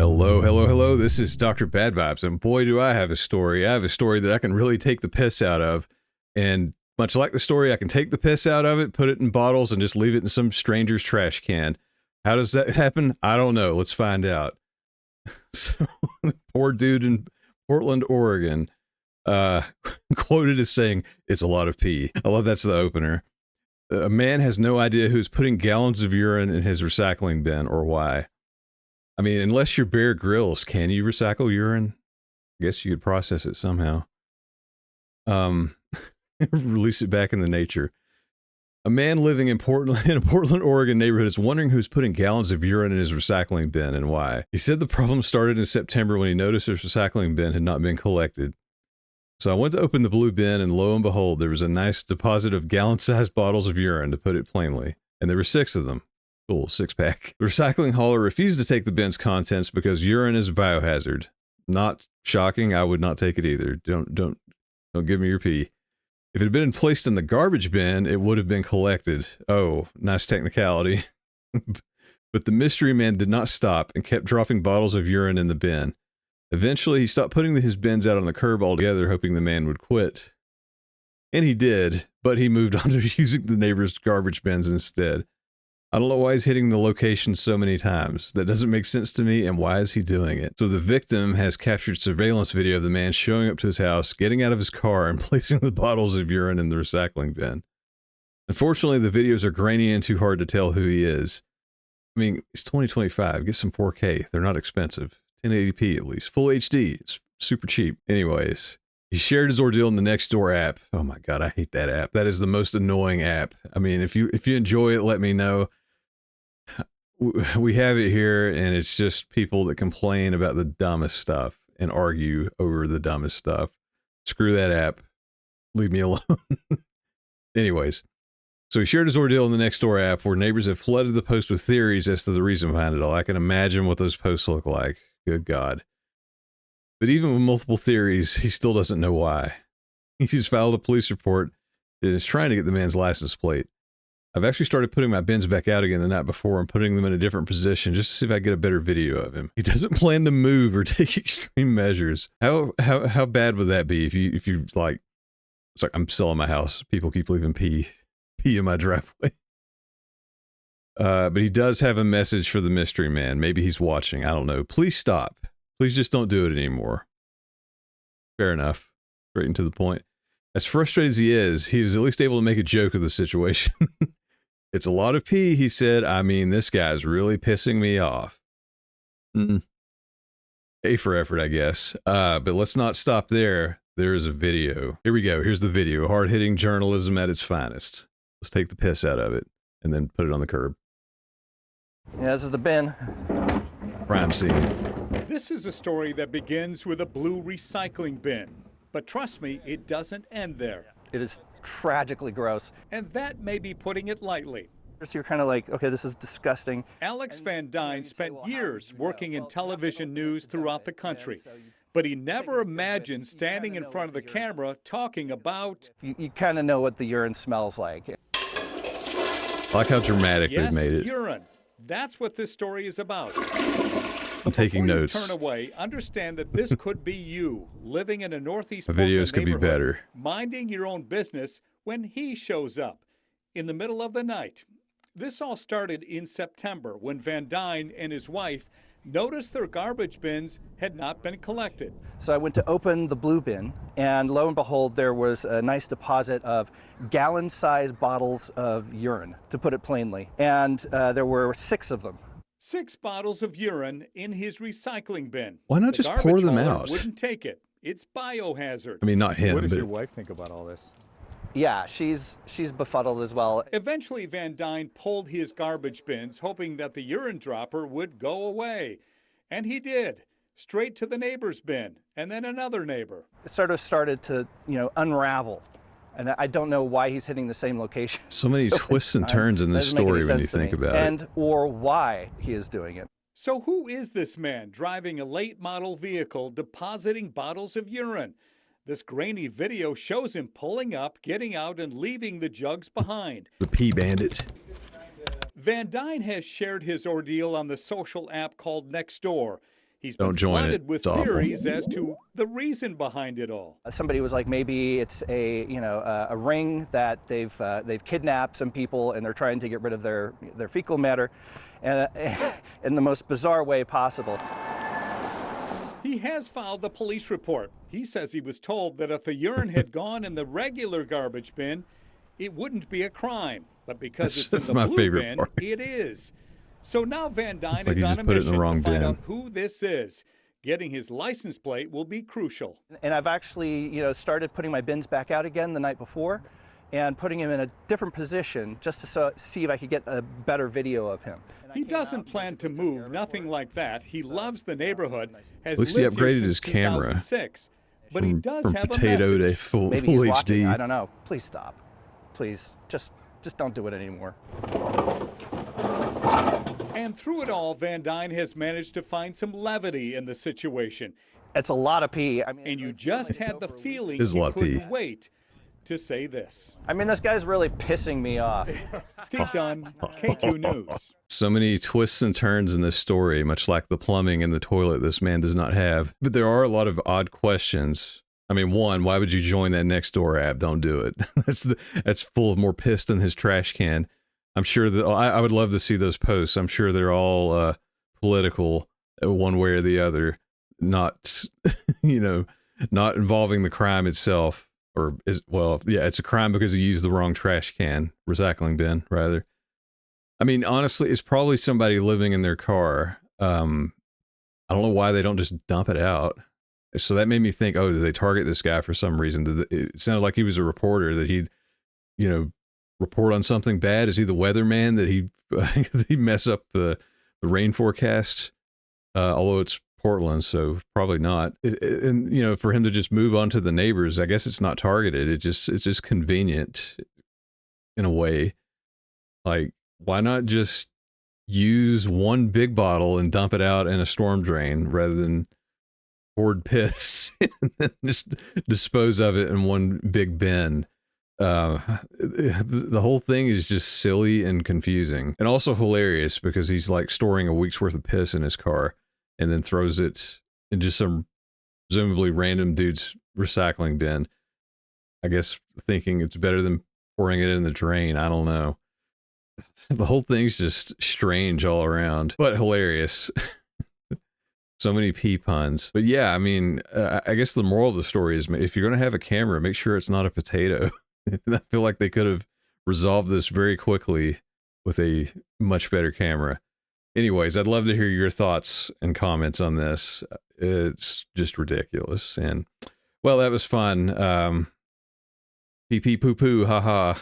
Hello, hello, hello. This is Dr. Badvibes, and boy, do I have a story. I have a story that I can really take the piss out of, and much like the story, I can take the piss out of it, put it in bottles, and just leave it in some stranger's trash can. How does that happen? I don't know. Let's find out. So, poor dude in Portland, Oregon, quoted as saying, "It's a lot of pee." I love that's the opener. A man has no idea who's putting gallons of urine in his recycling bin or why. I mean, unless you're Bear Grylls, can you recycle urine? I guess you could process it somehow. Release it back into nature. A man living in a Portland, Oregon neighborhood is wondering who's putting gallons of urine in his recycling bin and why. He said the problem started in September when he noticed his recycling bin had not been collected. So I went to open the blue bin, and lo and behold, there was a nice deposit of gallon-sized bottles of urine, to put it plainly. And there were 6 of them. Cool, 6-pack. The recycling hauler refused to take the bin's contents because urine is a biohazard. Not shocking, I would not take it either. Don't give me your pee. If it had been placed in the garbage bin, it would have been collected. Oh, nice technicality. But the mystery man did not stop and kept dropping bottles of urine in the bin. Eventually, he stopped putting his bins out on the curb altogether, hoping the man would quit. And he did, but he moved on to using the neighbor's garbage bins instead. I don't know why he's hitting the location so many times. That doesn't make sense to me, and why is he doing it? So the victim has captured surveillance video of the man showing up to his house, getting out of his car, and placing the bottles of urine in the recycling bin. Unfortunately, the videos are grainy and too hard to tell who he is. I mean, it's 2025. Get some 4K. They're not expensive. 1080p at least. Full HD. It's super cheap. Anyways, he shared his ordeal in the Nextdoor app. Oh my God, I hate that app. That is the most annoying app. I mean, if you enjoy it, let me know. We have it here, and it's just people that complain about the dumbest stuff and argue over the dumbest stuff. Screw that app. Leave me alone. Anyways, so he shared his ordeal in the Nextdoor app, where neighbors have flooded the post with theories as to the reason behind it all. I can imagine what those posts look like. Good God. But even with multiple theories, he still doesn't know why. He just filed a police report and is trying to get the man's license plate. I've actually started putting my bins back out again the night before and putting them in a different position just to see if I get a better video of him. He doesn't plan to move or take extreme measures. How bad would that be if you like, it's like, I'm selling my house. People keep leaving pee in my driveway. But he does have a message for the mystery man. Maybe he's watching. I don't know. Please stop. Please just don't do it anymore. Fair enough. Straight and to the point. As frustrated as he was at least able to make a joke of the situation. It's a lot of pee, he said. I mean, this guy's really pissing me off. A for effort, I guess. But let's not stop there. There is a video. Here we go. Here's the video. Hard-hitting journalism at its finest. Let's take the piss out of it and then put it on the curb. Yeah, this is the bin. Crime scene. This is a story that begins with a blue recycling bin. But trust me, it doesn't end there. It is tragically gross. And that may be putting it lightly. So you're kind of like, okay, this is disgusting. Alex Van Dyne spent years working in television news throughout the country. But he never imagined standing in front of the camera talking about... You kind of know what the urine smells like. I like how dramatic they've made it. Urine. That's what this story is about. I'm taking notes. Turn away. Understand that this could be you living in a Northeast videos could be better. Minding your own business when he shows up in the middle of the night. This all started in September when Van Dyne and his wife noticed their garbage bins had not been collected. So I went to open the blue bin, and lo and behold, there was a nice deposit of gallon-sized bottles of urine, to put it plainly. And there were 6 of them. 6 bottles of urine in his recycling bin. Why not just pour them out? Wouldn't take it. It's biohazard. I mean, not him. What does your wife think about all this? Yeah, she's befuddled as well. Eventually, Van Dyne pulled his garbage bins, hoping that the urine dropper would go away. And he did. Straight to the neighbor's bin, and then another neighbor. It sort of started to, unravel. And I don't know why he's hitting the same location. So many twists and turns in this story when you think about it. And or why he is doing it. So who is this man driving a late model vehicle depositing bottles of urine? This grainy video shows him pulling up, getting out, and leaving the jugs behind. The pee bandit. Van Dyne has shared his ordeal on the social app called Nextdoor. He's Don't been join it. flooded with It's awful. theories as to the reason behind it all. Somebody was like, maybe it's a a ring that they've kidnapped some people and they're trying to get rid of their fecal matter, and in the most bizarre way possible. He has filed a police report. He says he was told that if the urine had gone in the regular garbage bin, it wouldn't be a crime. But because it's That's in the my blue favorite bin, part. it is. So now Van Dyne like is he on just a put it in the mission wrong to find bin. out who this is. Getting his license plate will be crucial. And I've actually started putting my bins back out again the night before, and putting him in a different position just to see if I could get a better video of him. He doesn't plan to move, nothing like that. He loves the neighborhood, has At least he lived here upgraded since his camera 2006. But he does from have a potato to message. full Maybe he's watching. HD. I don't know. Please stop. Please, just don't do it anymore. And through it all, Van Dyne has managed to find some levity in the situation. It's a lot of pee. I mean, And you just had the feeling Is a lot you of couldn't pee. wait to say this. I mean, this guy's really pissing me off. Steve Dunn, K2 News. So many twists and turns in this story, much like the plumbing in the toilet this man does not have. But there are a lot of odd questions. I mean, one, why would you join that Nextdoor app? Don't do it. That's full of more piss than his trash can. I'm sure that I would love to see those posts. I'm sure they're all political one way or the other, not, not involving the crime itself. It's a crime because he used the wrong trash can, recycling bin, rather. I mean, honestly, it's probably somebody living in their car. I don't know why they don't just dump it out. So that made me think, oh, did they target this guy for some reason? It sounded like he was a reporter, that he'd, report on something bad. Is he the weatherman that he mess up the rain forecast? Although it's Portland, so probably not. And for him to just move on to the neighbors, I guess it's not targeted. It's just convenient in a way. Like, why not just use one big bottle and dump it out in a storm drain rather than hoard piss and then just dispose of it in one big bin? The whole thing is just silly and confusing, and also hilarious because he's like storing a week's worth of piss in his car and then throws it in just some presumably random dude's recycling bin. I guess thinking it's better than pouring it in the drain. I don't know. The whole thing's just strange all around, but hilarious. So many pee puns. But yeah, I mean, I guess the moral of the story is if you're going to have a camera, make sure it's not a potato. I feel like they could have resolved this very quickly with a much better camera. Anyways, I'd love to hear your thoughts and comments on this. It's just ridiculous. And, well, that was fun. Pee pee poo poo, haha.